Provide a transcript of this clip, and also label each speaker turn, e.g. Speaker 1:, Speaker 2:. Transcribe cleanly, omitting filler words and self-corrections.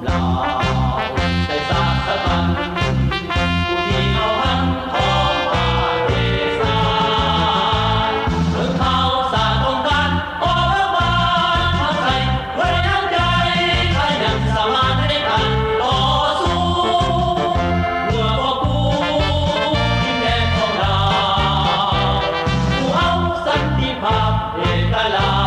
Speaker 1: ลาวได้สาสบันผู้ที่เอาหันของพาเทศาเรื่องข่าวสารต้องการออกมามาใส่ไว้น้ำใจถ้ายังสามารถในการต่อสู้เมื่อพวกผู้ดินแดนของเราผู้เอาสันติภาพเอกลา